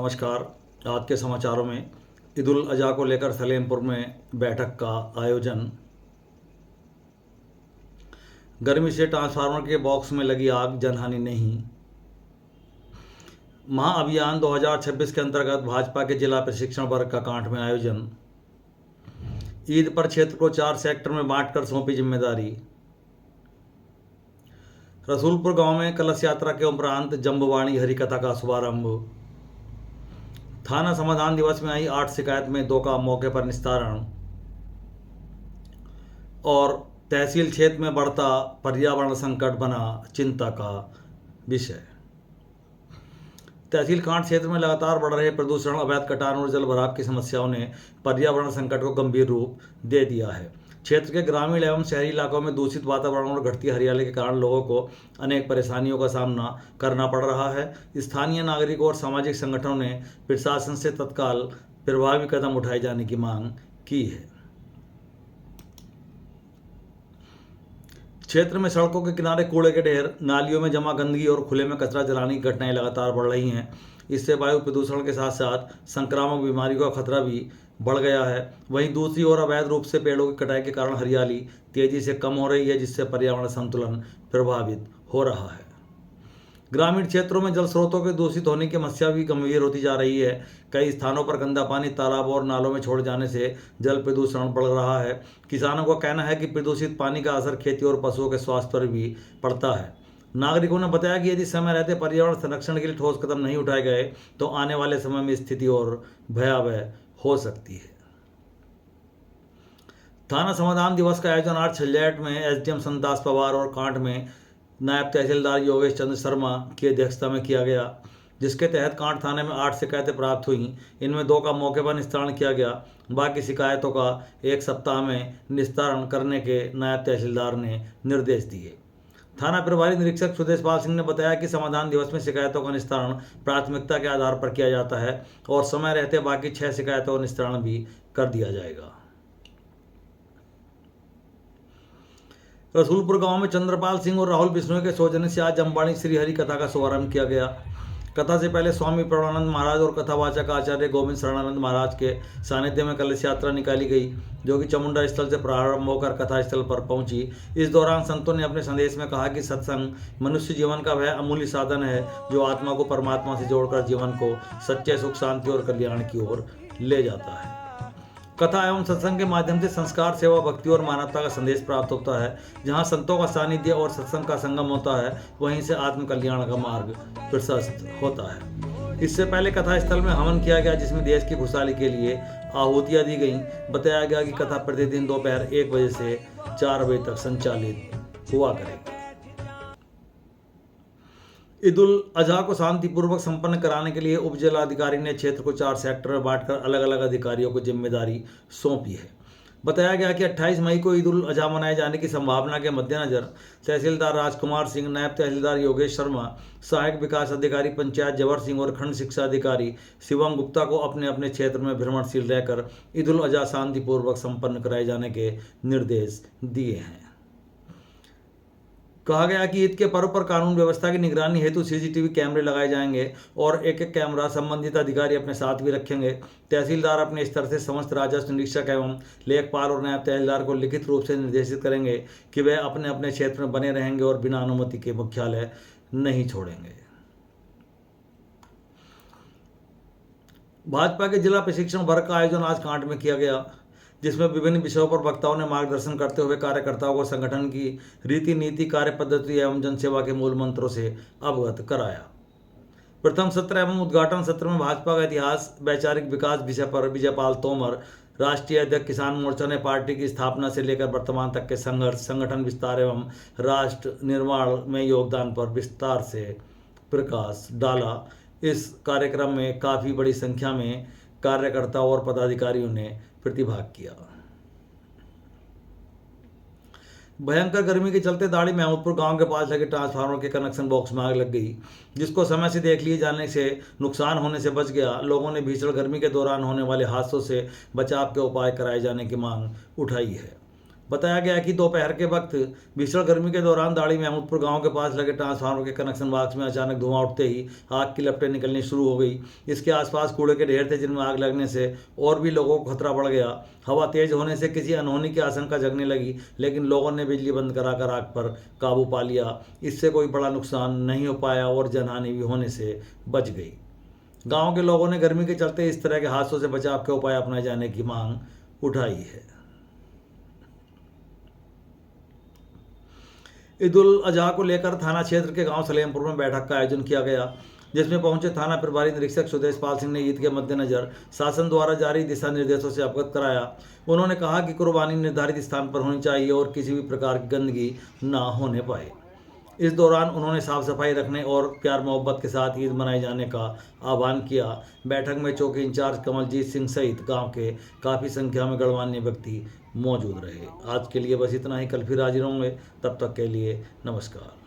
नमस्कार। आज के समाचारों में ईद उल अज़हा को लेकर सलेमपुर में बैठक का आयोजन। गर्मी से ट्रांसफार्मर के बॉक्स में लगी आग, जनहानि नहीं। महाअभियान 2026 के अंतर्गत भाजपा के जिला प्रशिक्षण वर्ग का कांठ में आयोजन। ईद पर क्षेत्र को 4 सेक्टर में बांटकर सौंपी जिम्मेदारी। रसूलपुर गांव में कलश यात्रा के उपरांत जम्बवाणी हरिकथा का शुभारंभ। थाना समाधान दिवस में आई 8 शिकायत में 2 का मौके पर निस्तारण। और तहसील क्षेत्र में बढ़ता पर्यावरण संकट बना चिंता का विषय। तहसील कांठ क्षेत्र में लगातार बढ़ रहे प्रदूषण, अवैध कटान और जल भराव की समस्याओं ने पर्यावरण संकट को गंभीर रूप दे दिया है। क्षेत्र के ग्रामीण एवं शहरी इलाकों में दूषित वातावरण और घटती हरियाली के कारण लोगों को अनेक परेशानियों का सामना करना पड़ रहा है। स्थानीय नागरिकों और सामाजिक संगठनों ने प्रशासन से तत्काल प्रभावी कदम उठाए जाने की मांग की है। क्षेत्र में सड़कों के किनारे कूड़े के ढेर, नालियों में जमा गंदगी और खुले में कचरा जलाने की घटनाएं लगातार बढ़ रही हैं। इससे वायु प्रदूषण के साथ साथ संक्रामक बीमारियों का खतरा भी बढ़ गया है। वहीं दूसरी ओर अवैध रूप से पेड़ों की कटाई के कारण हरियाली तेजी से कम हो रही है, जिससे पर्यावरण संतुलन प्रभावित हो रहा है। ग्रामीण क्षेत्रों में जल स्रोतों के दूषित होने की समस्या भी गंभीर होती जा रही है। कई स्थानों पर गंदा पानी तालाबों और नालों में छोड़ जाने से जल प्रदूषण बढ़ रहा है। किसानों का कहना है कि प्रदूषित पानी का असर खेती और पशुओं के स्वास्थ्य पर भी पड़ता है। नागरिकों ने बताया कि यदि समय रहते पर्यावरण संरक्षण के लिए ठोस कदम नहीं उठाए गए तो आने वाले समय में स्थिति और भयावह हो सकती है। थाना समाधान दिवस का आयोजन आज छलियाट में एसडीएम संतदास पवार और कांठ में नायब तहसीलदार योगेश चंद्र शर्मा की अध्यक्षता में किया गया, जिसके तहत कांठ थाने में 8 शिकायतें प्राप्त हुई। इनमें 2 का मौके पर निस्तारण किया गया। बाकी शिकायतों का 1 सप्ताह में निस्तारण करने के नायब तहसीलदार ने निर्देश दिए। थाना प्रभारी निरीक्षक सुदेशपाल सिंह ने बताया कि समाधान दिवस में शिकायतों का निस्तारण प्राथमिकता के आधार पर किया जाता है और समय रहते बाकी 6 शिकायतों का निस्तारण भी कर दिया जाएगा। रसूलपुर गांव में चंद्रपाल सिंह और राहुल बिश्नोई के सौजन्य से आज जम्बाणी श्री हरि कथा का शुभारंभ किया गया। कथा से पहले स्वामी प्रणवानंद महाराज और कथावाचक आचार्य गोविंद शरणानंद महाराज के सानिध्य में कलश यात्रा निकाली गई, जो कि चामुंडा स्थल से प्रारंभ होकर कथा स्थल पर पहुंची। इस दौरान संतों ने अपने संदेश में कहा कि सत्संग मनुष्य जीवन का वह अमूल्य साधन है जो आत्मा को परमात्मा से जोड़कर जीवन को सच्चे सुख, शांति और कल्याण की ओर ले जाता है। कथा एवं सत्संग के माध्यम से संस्कार, सेवा, भक्ति और मानवता का संदेश प्राप्त होता है। जहां संतों का सानिध्य और सत्संग का संगम होता है, वहीं से आत्म कल्याण का मार्ग प्रशस्त होता है। इससे पहले कथा स्थल में हवन किया गया, जिसमें देश की खुशहाली के लिए आहुतियां दी गईं। बताया गया कि कथा प्रतिदिन दोपहर 1 बजे से 4 बजे तक संचालित हुआ करेगी। ईद उल अजहा को शांतिपूर्वक संपन्न कराने के लिए उप जिलाधिकारी ने क्षेत्र को 4 सेक्टर में बांटकर अलग अलग अधिकारियों को जिम्मेदारी सौंपी है। बताया गया कि 28 मई को ईद उल अजहा मनाए जाने की संभावना के मद्देनजर तहसीलदार राजकुमार सिंह, नायब तहसीलदार योगेश शर्मा, सहायक विकास अधिकारी पंचायत जवर सिंह और खंड शिक्षा अधिकारी शिवम गुप्ता को अपने अपने क्षेत्र में भ्रमणशील रहकर ईद उल अजहा शांतिपूर्वक संपन्न कराए जाने के निर्देश दिए हैं। कहा गया कि ईद के पर्व पर कानून व्यवस्था की निगरानी हेतु सीसीटीवी कैमरे लगाए जाएंगे और एक एक कैमरा संबंधित अधिकारी अपने साथ भी रखेंगे। तहसीलदार अपने स्तर से समस्त राजस्व निरीक्षक एवं लेखपाल और नायब तहसीलदार को लिखित रूप से निर्देशित करेंगे कि वे अपने अपने क्षेत्र में बने रहेंगे और बिना अनुमति के मुख्यालय नहीं छोड़ेंगे। भाजपा के जिला प्रशिक्षण वर्ग का आयोजन आज कांठ में किया गया, जिसमें विभिन्न विषयों पर वक्ताओं ने मार्गदर्शन करते हुए कार्यकर्ताओं को संगठन की रीति नीति, कार्य पद्धति एवं जनसेवा के मूल मंत्रों से अवगत कराया। प्रथम सत्र एवं उद्घाटन सत्र में भाजपा का इतिहास, वैचारिक विकास विषय पर विजयपाल तोमर, राष्ट्रीय अध्यक्ष किसान मोर्चा ने पार्टी की स्थापना से लेकर वर्तमान तक के संघर्ष, संगठन विस्तार एवं राष्ट्र निर्माण में योगदान पर विस्तार से प्रकाश डाला। इस कार्यक्रम में काफ़ी बड़ी संख्या में कार्यकर्ताओं और पदाधिकारियों ने प्रतिभाग किया। भयंकर गर्मी के चलते दाड़ी महमूदपुर गांव के पास लगे ट्रांसफार्मर के कनेक्शन बॉक्स में आग लग गई, जिसको समय से देख लिए जाने से नुकसान होने से बच गया। लोगों ने भीषण गर्मी के दौरान होने वाले हादसों से बचाव के उपाय कराए जाने की मांग उठाई है। बताया गया कि दोपहर के वक्त भीषण गर्मी के दौरान दाड़ी महमूदपुर गांव के पास लगे ट्रांसफार्मर के कनेक्शन बॉक्स में अचानक धुआं उठते ही आग की लपटें निकलनी शुरू हो गई। इसके आसपास कूड़े के ढेर थे जिनमें आग लगने से और भी लोगों को खतरा बढ़ गया। हवा तेज होने से किसी अनहोनी की आशंका जगने लगी, लेकिन लोगों ने बिजली बंद कराकर आग पर काबू पा लिया। इससे कोई बड़ा नुकसान नहीं हो पाया और जनहानि भी होने से बच गई। गांव के लोगों ने गर्मी के चलते इस तरह के हादसों से बचाव के उपाय अपनाए जाने की मांग उठाई है। ईद उल अजहा को लेकर थाना क्षेत्र के गांव सलेमपुर में बैठक का आयोजन किया गया, जिसमें पहुंचे थाना प्रभारी निरीक्षक सुदेश पाल सिंह ने ईद के मद्देनजर शासन द्वारा जारी दिशा निर्देशों से अवगत कराया। उन्होंने कहा कि कुर्बानी निर्धारित स्थान पर होनी चाहिए और किसी भी प्रकार की गंदगी ना होने पाए। इस दौरान उन्होंने साफ सफाई रखने और प्यार मोहब्बत के साथ ईद मनाए जाने का आह्वान किया। बैठक में चौकी इंचार्ज कमलजीत सिंह सहित गांव के काफ़ी संख्या में गणमान्य व्यक्ति मौजूद रहे। आज के लिए बस इतना ही, कल फिर हाजिर होंगे, तब तक के लिए नमस्कार।